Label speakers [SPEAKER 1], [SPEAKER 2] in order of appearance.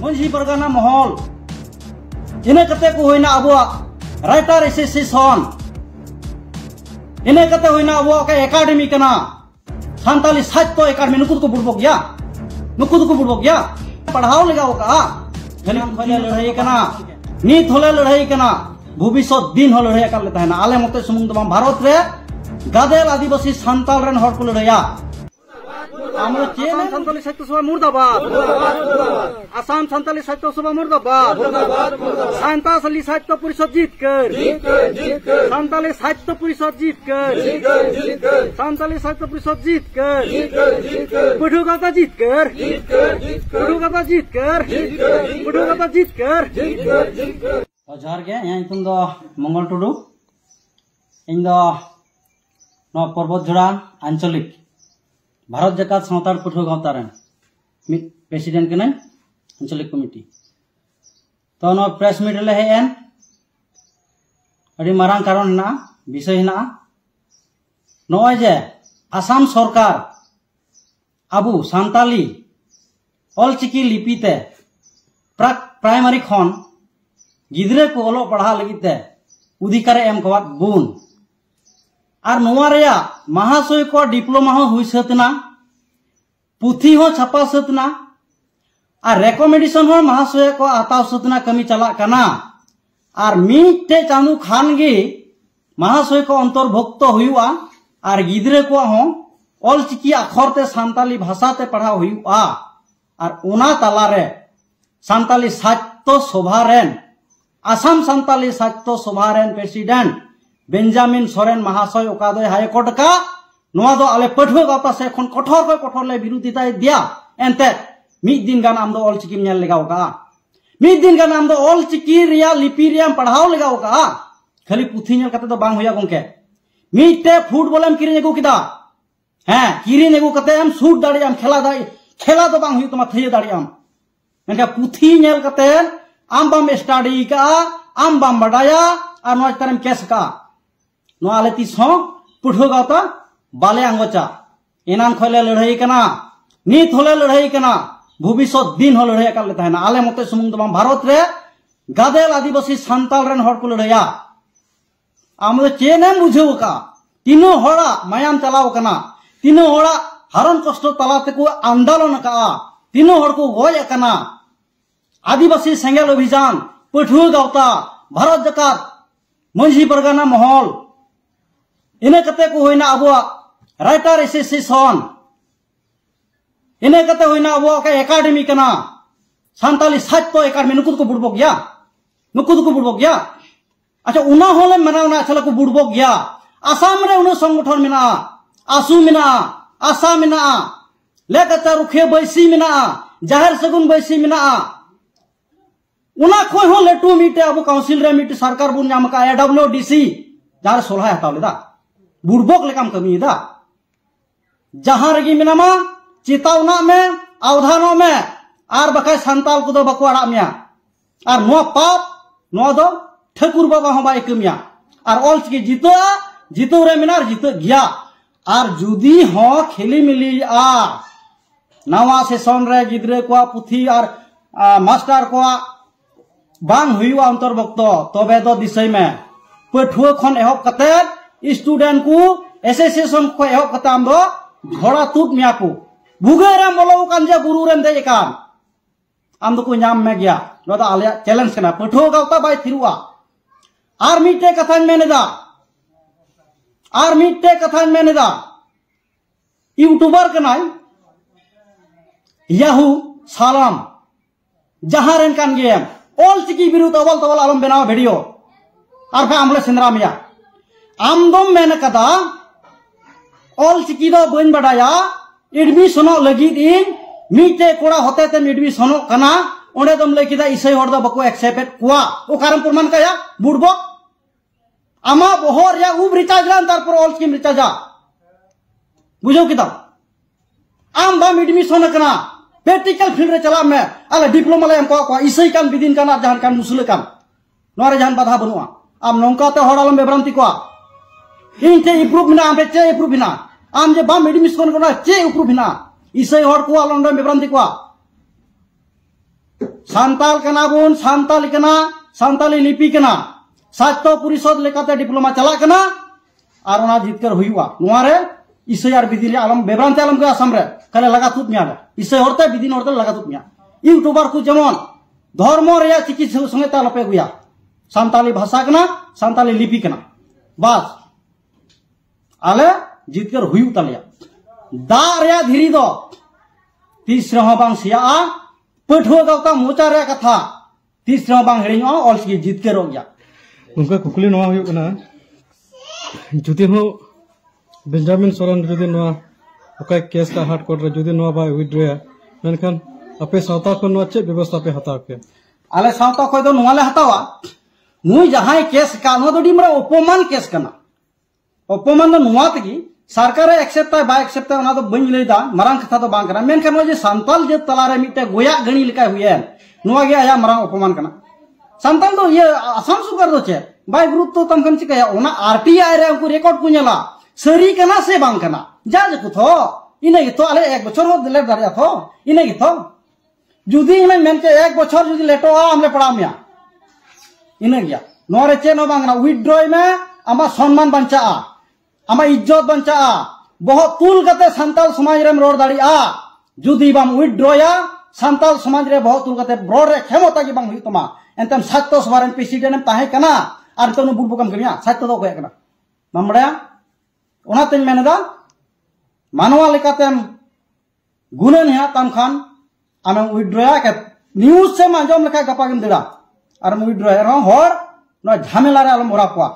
[SPEAKER 1] मंझी परगाना महल इने कते को होइना अबुआ राइटर एसोसिएशन इने कते होइना अबुआ का एकेडमी कना सान्ताली साहित्य एकेडमी नुकु को बुड़बो गया पढ़ाओ लगाओ का खाली खले लड़ाई कना नीत होले लड़ाई कना भविष्य दिन हो लड़ाई कर लेता है ना आले मते सुमुंग दम भारत रे गादेल आदिवासी सान्ताल रेन हर को लड़ाया आमरो चेन सान्ताली साहित्य सभा मुर्दाबाद आसाम सान्ताली साहित्य सभा मुर्दाबाद सान्ताली साहित्य परिषद जीत कर सान्ताली साहित्य परिषद जीत कर सान्ताली साहित्य परिषद जीत कर पुठुगाता जीत कर पुठुगाता जीत कर पुठुगाता जीत कर जोहार गे यहाँ इतुम दो मंगल टुडू इन दो नो पर्वत जोड़ा आंचलिक भारत जकात सावतार पठुआ गावता रेन मिट प्रेसिडेंट कने आंचलिक कमिटी तो नो प्रेस मीट ले हेन अड़ी मारांग कारण ना विषय ना नय जे आसाम सरकार आबू सान्ताली ऑलचिकी लिपिते प्राइमरी खन गिद्रे को ओलो पढ़ा लगिते अधिकार एम कवात बुन और नोआ रेया महाशय को डिप्लोमा हो हुई सतना पुथी हो छापा सतना और रेकमेंडेशन हो महाशय को आताव सतना कमी चला कना और मीटे चांदू खान गे महाशय को अंतर्भुक्त हुआ और गिद्रे को हो ऑलचिकी अखर ते सान्ताली भाषा ते पढ़ा हुआ और उना तला रे सान्ताली साहित्य सभा रेन आसाम सान्ताली साहित्य सभा रेन प्रेसिडेंट बेंजामिन सोरेन महाशय ओकादय हाईकोर्ट का नोआ दो आले पठुआ गावता से खन कठोर ले विरोधिता दिया एंते मिद दिन गान आम दो ऑलचिकी नेल लगाओ का मिद दिन गान आम दो ऑलचिकी रिया लिपि रिया पढ़ाओ लगाओ का खाली पुथी नेल कते दो बांग होया गंके मिटे फुटबॉल एम किरिन एगु किदा हैं किरिन एगु कते एम शूट दाड़ियाम खेला दो बांग हुई तमा थय दाड़ियाम मेनका पुथी नेल कते आम बाम स्टडी का आम बाम बडाया और नोआ तरम केस का नोआ आले तीस हो पुठुआ गावता बाले आंगोचा एनान खले लड़ाई कना नीत होले लड़ाई कना भविष्य दिन हो लड़ाई कर लेता है ना आले मते सुमुंग दम भारत रे गादेल आदिवासी सान्ताल रेन हर को लड़ाया आम चेने बुझेव का तीनों होड़ा मायाम चलाव कना तीनों होड़ा हरण कष्ट तलाते को आंदोलन का तीनों हर को गोय कना आदिवासी सेंगेल अभियान पठुआ गावता भारत जकात मंझी परगाना महल इने कते को होइना अबुआ राइटर एसोसिएशन इने कते होइना अबुआ का एकेडमी कना सान्ताली साहित्य एकेडमी नुकु को बुड़बो गया अच्छा उना होले मनावना अच्छा को बुड़बो गया आसाम रे उन संगठन मेना आसू मेना आसा मेना लेकचा रुखे बैसी मेना जाहिर सगुन बैसी मेना उना खोय हो लेटू मीटे अब काउंसिल रे मीट सरकार बुन नाम का एडब्ल्यूडीसी जार सोलहा हताव लेदा बुड़बोक लेकाम कमी दा जहां रगी मिनामा चेतावना में अवधानों में आर बकाय सान्ताल को दो बको आड़ा मिया और नो पाप नो दो ठाकुर बाबा हो बाय कमिया और ऑलचिकी जीतो रे मिनार जीतो गया और जुदी हो खेली मिली आ नवा सेशन रे गिद्रे को पुथी और मास्टर को बांग हुआ अंतर्भुक्त तबे दो दिसय में पठुआ खन एहब कते स्टूडेंट को एसोसिएशन को एहब कते आम दो घोड़ा तुक मिया को भुगेरा बोलो कान जे गुरु रेन दे कान आम दो को नाम में गया नो दा आले चैलेंज कना पठुआ गावता बाय थिरुआ आर मिटे कथान मेनेदा यूट्यूबर कनाय याहू सालाम जहां रेन कान गेम ऑलचिकी विरुद्ध अवल तवल आलम बनाव वीडियो और फे आमले सेंद्रा मिया आम दम मेन कदा ऑलचिकी दो बन बडाया एडमिशन लगिद इन मीटे कोड़ा होते ते एडमिशन कना ओंडे दम लई किदा इसै हर दो बको एक्सेप्ट कुआ ओ कारण प्रमाण काया बुड़बो आमा बहर या उब रिचार्ज लान तारपर ऑलचिकी रिचार्जा बुझो किदा आम बाम एडमिशन कना प्रैक्टिकल फील्ड रे चला में अले डिप्लोमा ले को इसै कान बिदिन कान जहान कान मुसुल कान नोरे जहान बाधा बनुआ आम नोंकाते हड़ालम बेब्रांति को इन चे इप्रूव बिना आम चे इप्रूव बिना आम जे बाम एडमिशन कोना चे इप्रूव बिना इसै हड़ को आलम बेब्रांति को सांताल कना बुन सांताली कना सांताली लिपि कना साहित्य परिषद लेकाते डिप्लोमा चला कना और ओना जितकर हुआ नुआरे इसे यार विधि आलम बेब्रांति आलम के आसाम रे कले लगा तुत मिया इसे होरते विधि होरते लगा तुत मिया यूट्यूबर को जेमन धर्म रे चिकी संगे तालपे गुया सांताली भाषा कना सांताली लिपि कना बस आले जितकर हुई तालिया दा रे धीरी दो तीस रहा बांग सिया पठुआ गावता मोचा रे कथा तीस रहा बांग हेड़िङा ऑलचिकी जितकर हो गया
[SPEAKER 2] उनका कुकली नवा हुई कना जुदी हो बेंजामिन सोरेन जुदी नवा ओका केस का हार्ड कोर्ट रे जुदी नवा बाय विड्रॉ मेनखान अपे सावता को नवा चे व्यवस्था पे हताव के
[SPEAKER 1] आले सावता को दो नवा ले हतावा मुई जहां केस का नो दोडी मरा अपमान केस कना अपमान दो नवा तगी सरकार एक्सेप्ट बाय एक्सेप्ट ओना दो बइन लेदा मरांग कथा दो बांग कना मेनखान जे सांताल जे तलारे मिटे गोया गणी लिका हुयेन नवा गे आया मरांग अपमान कना सांताल दो ये आसाम सुकर दो चे बाय गुरुत्व तम कन चिकाया ओना आरटीआई रे उनको रिकॉर्ड को नेला सरी कना से बांग कना जा जको थो इने गितो आले एक बछर हो दिले दारिया थो इने गितो जुदी इने मेनके एक बछर जुदी लेटो हमले पड़ा मिया इने गया नोरे चे नो बांगना विथड्रॉ में आमा सम्मान बंचा आमा इज्जत बंचा बहुत तुल कते संताल समाज रे रोड दाड़ी जुदी बाम विथड्रॉ या संताल समाज रे बहुत तुल कते ब्रोड रे खेमता की बांग हुई तमा एंतम सातो सवारन प्रेसिडेंट ताहे कना आर तो बुबुकम कमिया सातो दो कोया कना नमड़या ओना तेन मेनदा मानवा लेकातेम गुणन है तम खान आम विड्रॉ के न्यूज से आंजम लेखा गपा गम देड़ा और विड्रॉ रो हर न झमेला रे आलम ओरा कोआ